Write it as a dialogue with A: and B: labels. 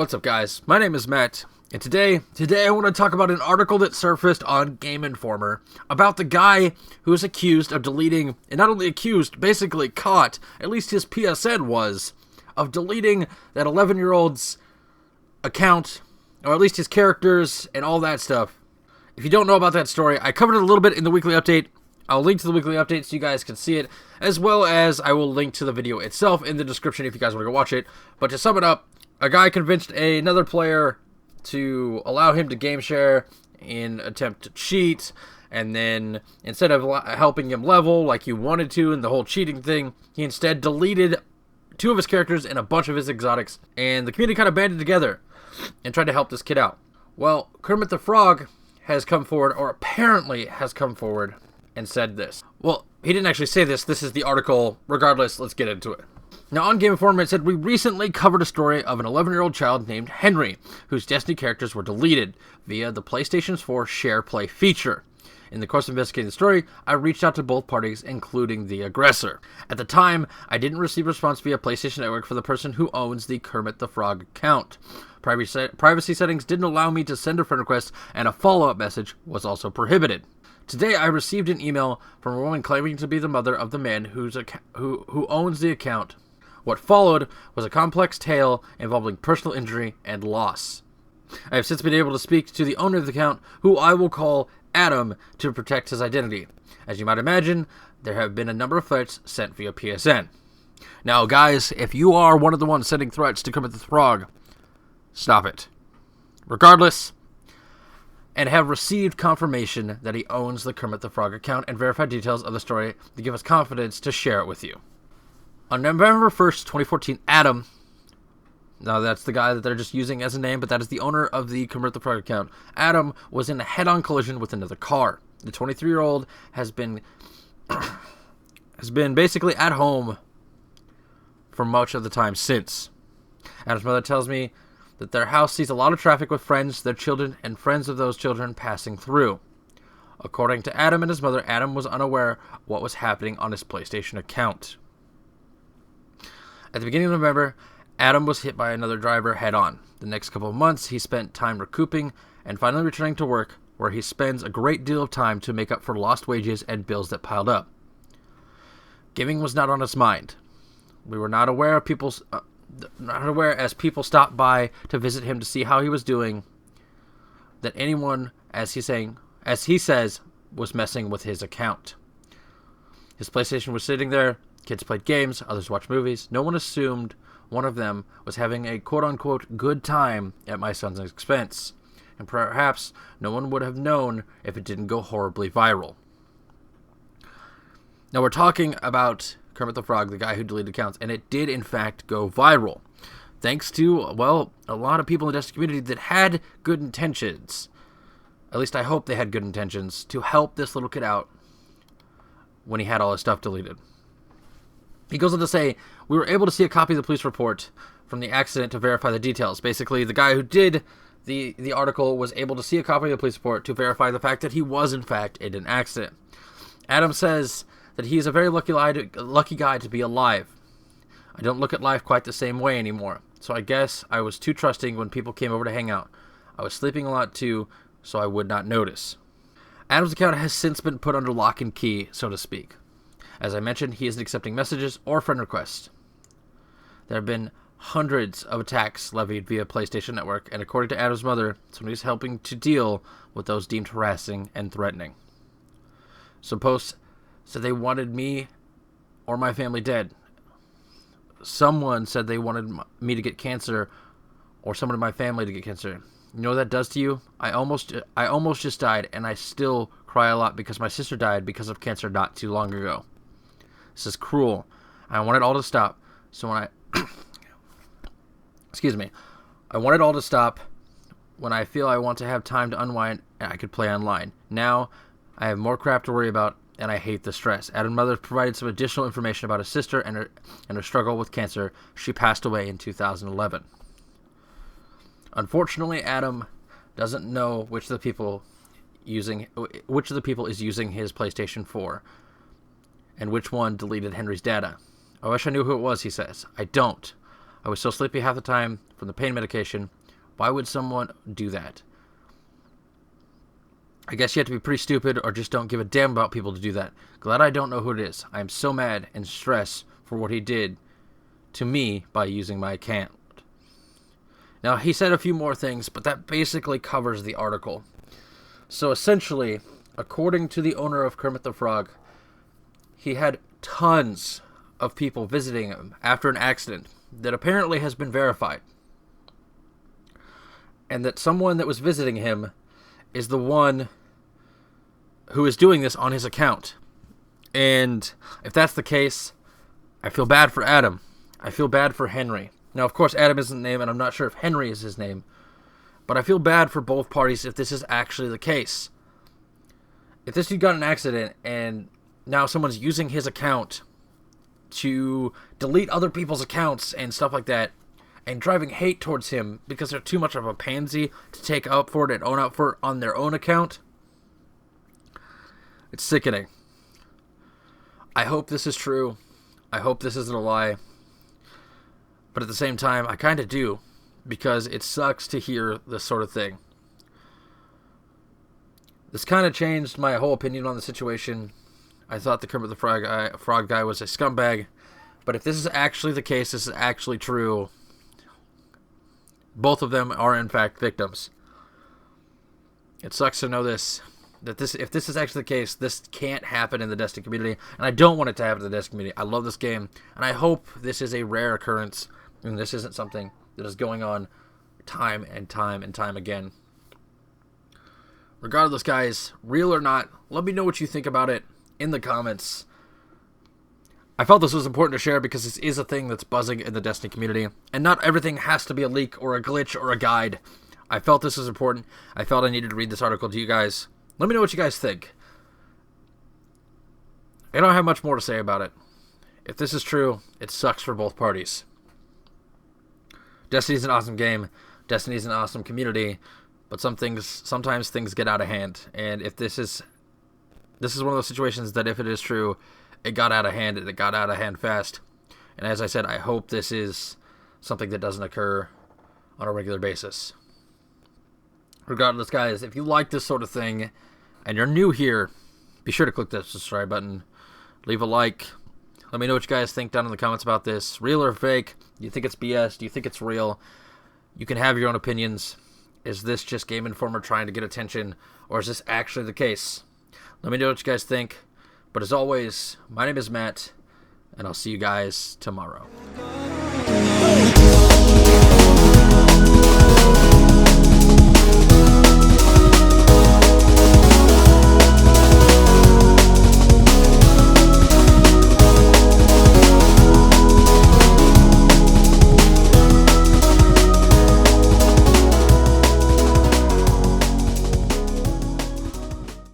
A: What's up, guys? My name is Matt, and today I want to talk about an article that surfaced on Game Informer about the guy who is accused of deleting, and not only accused, basically caught, at least his PSN was, of deleting that 11-year-old's account, or at least his characters and all that stuff. If you don't know about that story, I covered it a little bit in the weekly update. I'll link to the weekly update so you guys can see it, as well as I will link to the video itself in the description if you guys want to go watch it. But to sum it up, a guy convinced another player to allow him to game share in attempt to cheat, and then instead of helping him level like he wanted to in the whole cheating thing, he instead deleted 2 of his characters and a bunch of his exotics, and the community kind of banded together and tried to help this kid out. Well, KirmitTHEfrog has come forward, or apparently has come forward, and said this. Well, he didn't actually say this. This is the article. Regardless, let's get into it. Now, on Game Informer, it said, we recently covered a story of an 11-year-old child named Henry, whose Destiny characters were deleted via the PlayStation 4 Share Play feature. In the course of investigating the story, I reached out to both parties, including the aggressor. At the time, I didn't receive a response via PlayStation Network for the person who owns the KirmitTHEfrog account. Privacy settings didn't allow me to send a friend request, and a follow-up message was also prohibited. Today, I received an email from a woman claiming to be the mother of the man who owns the account. What followed was a complex tale involving personal injury and loss. I have since been able to speak to the owner of the account, who I will call Adam, to protect his identity. As you might imagine, there have been a number of threats sent via PSN. Now, guys, if you are one of the ones sending threats to KirmitTHEfrog, stop it. Regardless, and have received confirmation that he owns the KirmitTHEfrog account and verified details of the story to give us confidence to share it with you. On November 1st, 2014, Adam, now that's the guy that they're just using as a name, but that is the owner of the KirmitTHEfrog account. Adam was in a head-on collision with another car. The 23-year-old has been basically at home for much of the time since. Adam's mother tells me that their house sees a lot of traffic with friends, their children, and friends of those children passing through. According to Adam and his mother, Adam was unaware what was happening on his PlayStation account. At the beginning of November, Adam was hit by another driver head-on. The next couple of months, he spent time recouping and finally returning to work, where he spends a great deal of time to make up for lost wages and bills that piled up. Giving was not on his mind. We were not aware as people stopped by to visit him to see how he was doing, that anyone, as he says, was messing with his account. His PlayStation was sitting there. Kids played games, others watched movies. No one assumed one of them was having a quote-unquote good time at my son's expense. And perhaps no one would have known if it didn't go horribly viral. Now we're talking about KirmitTHEfrog, the guy who deleted accounts, and it did in fact go viral. Thanks to, well, a lot of people in the Destiny community that had good intentions. At least I hope they had good intentions to help this little kid out when he had all his stuff deleted. He goes on to say, we were able to see a copy of the police report from the accident to verify the details. Basically, the guy who did the article was able to see a copy of the police report to verify the fact that he was, in fact, in an accident. Adam says that he is a very lucky guy to be alive. I don't look at life quite the same way anymore, so I guess I was too trusting when people came over to hang out. I was sleeping a lot too, so I would not notice. Adam's account has since been put under lock and key, so to speak. As I mentioned, he isn't accepting messages or friend requests. There have been hundreds of attacks levied via PlayStation Network, and according to Adam's mother, somebody's helping to deal with those deemed harassing and threatening. Some posts said they wanted me or my family dead. Someone said they wanted me to get cancer, or someone in my family to get cancer. You know what that does to you? I almost just died, and I still cry a lot because my sister died because of cancer not too long ago. This is cruel. I want it all to stop. So when I want it all to stop when I feel I want to have time to unwind and I could play online. Now, I have more crap to worry about, and I hate the stress. Adam's mother provided some additional information about his sister and her struggle with cancer. She passed away in 2011. Unfortunately, Adam doesn't know which of the people is using his PlayStation 4. And which one deleted Henry's data. I wish I knew who it was, he says. I don't. I was so sleepy half the time from the pain medication. Why would someone do that? I guess you have to be pretty stupid or just don't give a damn about people to do that. Glad I don't know who it is. I am so mad and stressed for what he did to me by using my account. Now, he said a few more things, but that basically covers the article. So essentially, according to the owner of Kermit the Frog, he had tons of people visiting him after an accident that apparently has been verified. And that someone that was visiting him is the one who is doing this on his account. And if that's the case, I feel bad for Adam. I feel bad for Henry. Now, of course, Adam isn't the name, and I'm not sure if Henry is his name. But I feel bad for both parties if this is actually the case. If this dude got in an accident, and now someone's using his account to delete other people's accounts and stuff like that, and driving hate towards him because they're too much of a pansy to take up for it and own up for it on their own account, it's sickening. I hope this is true. I hope this isn't a lie. But at the same time, I kind of do, because it sucks to hear this sort of thing. This kind of changed my whole opinion on the situation. I thought the Kermit the Frog guy was a scumbag. But if this is actually the case, this is actually true, both of them are in fact victims. It sucks to know this. If this is actually the case, this can't happen in the Destiny community, and I don't want it to happen in the Destiny community. I love this game, and I hope this is a rare occurrence, and this isn't something that is going on time and time and time again. Regardless, guys, real or not, let me know what you think about it in the comments. I felt this was important to share because this is a thing that's buzzing in the Destiny community, and not everything has to be a leak or a glitch or a guide. I felt this was important. I felt I needed to read this article to you guys. Let me know what you guys think. I don't have much more to say about it. If this is true, it sucks for both parties. Destiny's an awesome game. Destiny's an awesome community, but sometimes things get out of hand. And if this is one of those situations that if it is true, it got out of hand, and it got out of hand fast. And as I said, I hope this is something that doesn't occur on a regular basis. Regardless, guys, if you like this sort of thing and you're new here, be sure to click that subscribe button. Leave a like. Let me know what you guys think down in the comments about this. Real or fake? Do you think it's BS? Do you think it's real? You can have your own opinions. Is this just Game Informer trying to get attention, or is this actually the case? Let me know what you guys think. But as always, my name is Matt, and I'll see you guys tomorrow.